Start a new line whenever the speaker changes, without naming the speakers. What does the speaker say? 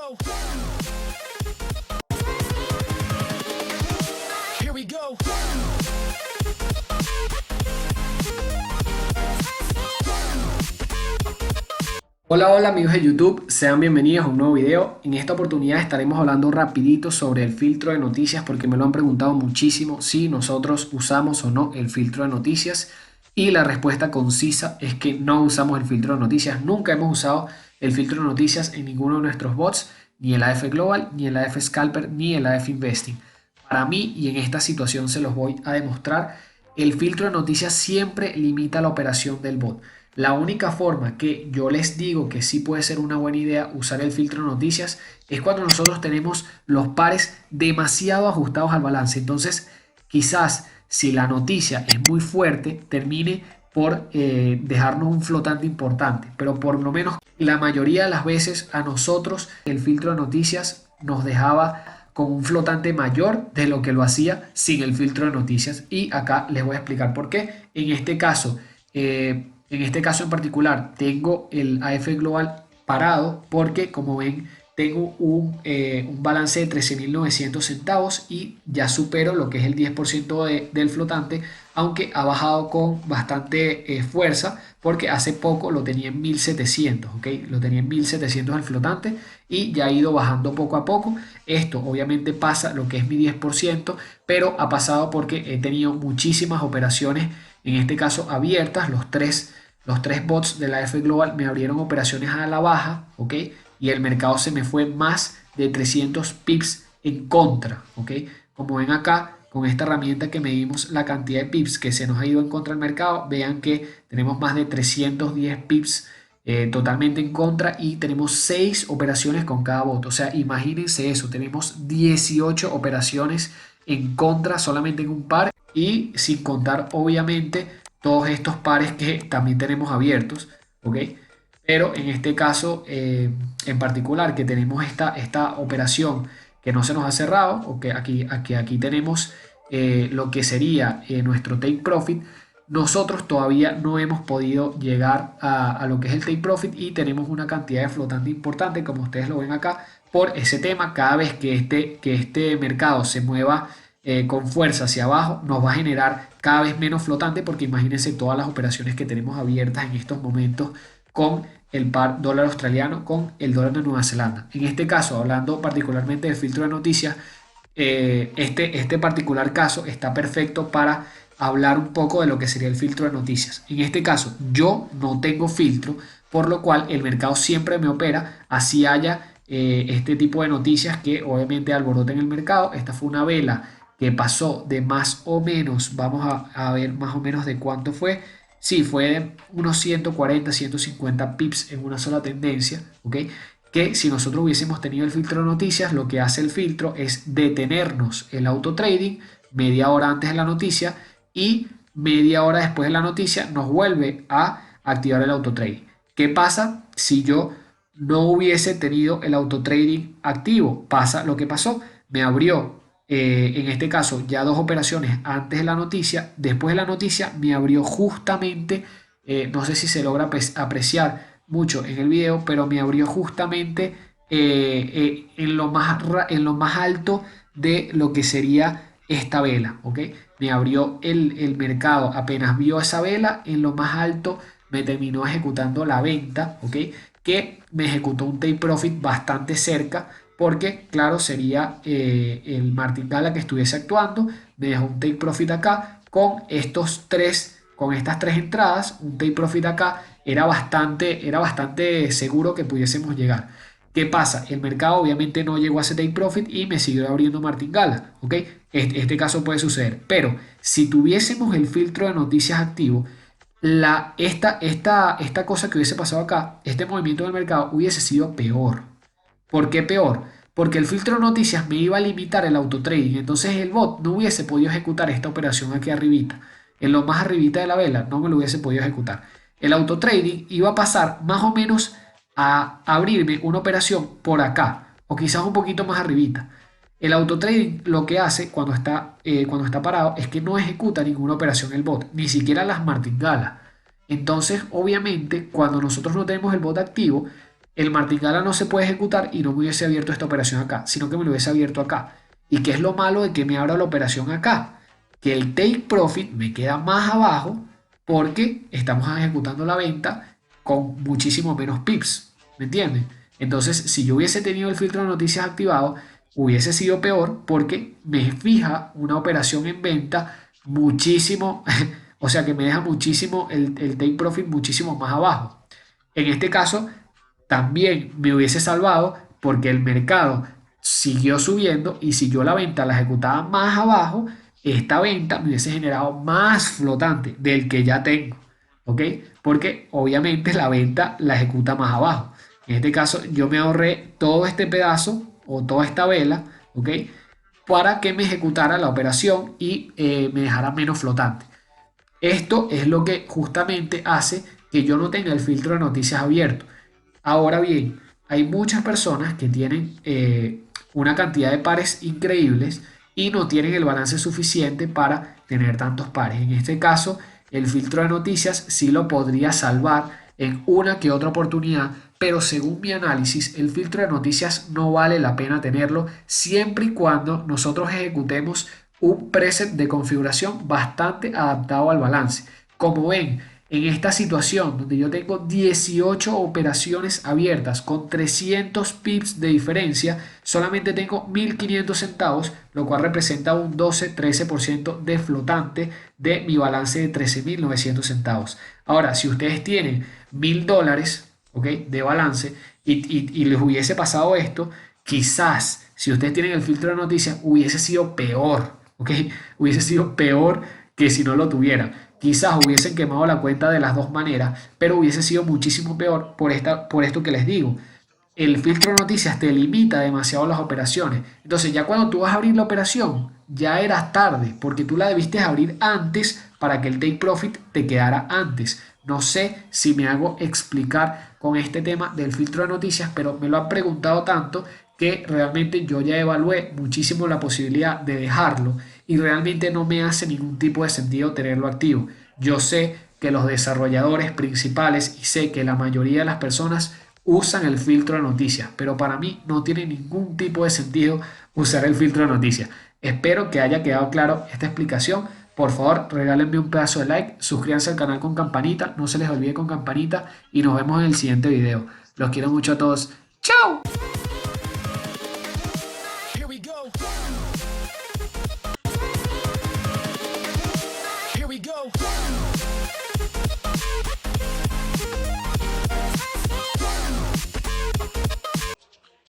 go. Here we go.
Hola, hola amigos de YouTube, sean bienvenidos a un nuevo video. En esta oportunidad estaremos hablando rapidito sobre el filtro de noticias porque me lo han preguntado muchísimo si nosotros usamos o no el filtro de noticias, y la respuesta concisa es que no usamos el filtro de noticias. Nunca hemos usado el filtro de noticias en ninguno de nuestros bots, ni el AF Global, ni el AF Scalper, ni el AF Investing. Para mí, y en esta situación se los voy a demostrar, el filtro de noticias siempre limita la operación del bot. La única forma que yo les digo que sí puede ser una buena idea usar el filtro de noticias es cuando nosotros tenemos los pares demasiado ajustados al balance. Entonces, quizás si la noticia es muy fuerte, termine por dejarnos un flotante importante. Pero por lo menos la mayoría de las veces a nosotros el filtro de noticias nos dejaba con un flotante mayor de lo que lo hacía sin el filtro de noticias. Y acá les voy a explicar por qué. En este caso en particular tengo el AF Global parado porque, como ven, tengo un balance de 13.900 centavos y ya supero lo que es el 10% del flotante, aunque ha bajado con bastante fuerza porque hace poco lo tenía en 1.700, ¿ok? Lo tenía en 1.700 el flotante y ya ha ido bajando poco a poco. Esto obviamente pasa lo que es mi 10%, pero ha pasado porque he tenido muchísimas operaciones, en este caso abiertas. Los tres bots de la F Global me abrieron operaciones a la baja, ¿ok? Y el mercado se me fue más de 300 pips en contra, ¿ok? Como ven acá, con esta herramienta que medimos la cantidad de pips que se nos ha ido en contra del mercado, vean que tenemos más de 310 pips totalmente en contra y tenemos 6 operaciones con cada bot. O sea, imagínense eso, tenemos 18 operaciones en contra solamente en un par, y sin contar obviamente todos estos pares que también tenemos abiertos, ¿ok? Pero en este caso en particular, que tenemos esta operación que no se nos ha cerrado, o que aquí tenemos lo que sería nuestro take profit. Nosotros todavía no hemos podido llegar a lo que es el take profit y tenemos una cantidad de flotante importante, como ustedes lo ven acá, por ese tema. Cada vez que este mercado se mueva con fuerza hacia abajo, nos va a generar cada vez menos flotante, porque imagínense todas las operaciones que tenemos abiertas en estos momentos con el par dólar australiano con el dólar de Nueva Zelanda. En este caso, hablando particularmente del filtro de noticias, este particular caso está perfecto para hablar un poco de lo que sería el filtro de noticias. En este caso, yo no tengo filtro, por lo cual el mercado siempre me opera así haya este tipo de noticias que obviamente alboroten el mercado. Esta fue una vela que pasó de más o menos, vamos a ver más o menos de cuánto fue. Sí, fue de unos 140, 150 pips en una sola tendencia, ¿ok? Que si nosotros hubiésemos tenido el filtro de noticias, lo que hace el filtro es detenernos el auto trading media hora antes de la noticia, y media hora después de la noticia nos vuelve a activar el auto trading. ¿Qué pasa si yo no hubiese tenido el auto trading activo? Pasa lo que pasó, me abrió en este caso ya 2 operaciones antes de la noticia. Después de la noticia me abrió justamente, no sé si se logra apreciar mucho en el video, pero me abrió justamente en lo más alto de lo que sería esta vela, ¿ok? Me abrió el mercado, apenas vio esa vela en lo más alto, me terminó ejecutando la venta, ¿ok? Que me ejecutó un take profit bastante cerca, porque claro, sería el martingala que estuviese actuando. Me dejó un take profit acá con estas tres entradas. Un take profit acá era bastante seguro que pudiésemos llegar. ¿Qué pasa? El mercado obviamente no llegó a ese take profit y me siguió abriendo martingala, ¿ok? Este caso puede suceder, pero si tuviésemos el filtro de noticias activo, esta cosa que hubiese pasado acá, este movimiento del mercado hubiese sido peor. ¿Por qué peor? Porque el filtro de noticias me iba a limitar el auto trading, entonces el bot no hubiese podido ejecutar esta operación aquí arribita. En lo más arribita de la vela no me lo hubiese podido ejecutar. El auto trading iba a pasar más o menos a abrirme una operación por acá, o quizás un poquito más arribita. El auto trading lo que hace cuando está parado es que no ejecuta ninguna operación el bot, ni siquiera las martingalas. Entonces, obviamente, cuando nosotros no tenemos el bot activo, el martingala no se puede ejecutar y no me hubiese abierto esta operación acá, sino que me lo hubiese abierto acá. ¿Y qué es lo malo de que me abra la operación acá? Que el take profit me queda más abajo porque estamos ejecutando la venta con muchísimo menos pips, ¿me entiendes? Entonces, si yo hubiese tenido el filtro de noticias activado, hubiese sido peor porque me fija una operación en venta muchísimo, o sea que me deja muchísimo el take profit muchísimo más abajo. En este caso, también me hubiese salvado porque el mercado siguió subiendo y si yo la venta la ejecutaba más abajo, esta venta me hubiese generado más flotante del que ya tengo, ¿ok? Porque obviamente la venta la ejecuta más abajo. En este caso yo me ahorré todo este pedazo o toda esta vela, ¿ok? Para que me ejecutara la operación y me dejara menos flotante. Esto es lo que justamente hace que yo no tenga el filtro de noticias abierto. Ahora bien, hay muchas personas que tienen una cantidad de pares increíbles y no tienen el balance suficiente para tener tantos pares. En este caso, el filtro de noticias sí lo podría salvar en una que otra oportunidad, pero según mi análisis, el filtro de noticias no vale la pena tenerlo siempre y cuando nosotros ejecutemos un preset de configuración bastante adaptado al balance. Como ven, en esta situación donde yo tengo 18 operaciones abiertas con 300 pips de diferencia, solamente tengo 1500 centavos, lo cual representa un 12-13% de flotante de mi balance de 13.900 centavos. Ahora, si ustedes tienen $1000, ¿ok?, de balance y les hubiese pasado esto, quizás si ustedes tienen el filtro de noticias hubiese sido peor, ¿ok? Hubiese sido peor que si no lo tuvieran. Quizás hubiesen quemado la cuenta de las dos maneras, pero hubiese sido muchísimo peor por esto que les digo. El filtro de noticias te limita demasiado las operaciones. Entonces ya cuando tú vas a abrir la operación, ya eras tarde, porque tú la debiste abrir antes para que el take profit te quedara antes. No sé si me hago explicar con este tema del filtro de noticias, pero me lo han preguntado tanto que realmente yo ya evalué muchísimo la posibilidad de dejarlo y realmente no me hace ningún tipo de sentido tenerlo activo. Yo sé que los desarrolladores principales y sé que la mayoría de las personas usan el filtro de noticias, pero para mí no tiene ningún tipo de sentido usar el filtro de noticias. Espero que haya quedado claro esta explicación. Por favor, regálenme un pedazo de like, suscríbanse al canal con campanita, no se les olvide con campanita y nos vemos en el siguiente video. Los quiero mucho a todos. ¡Chao!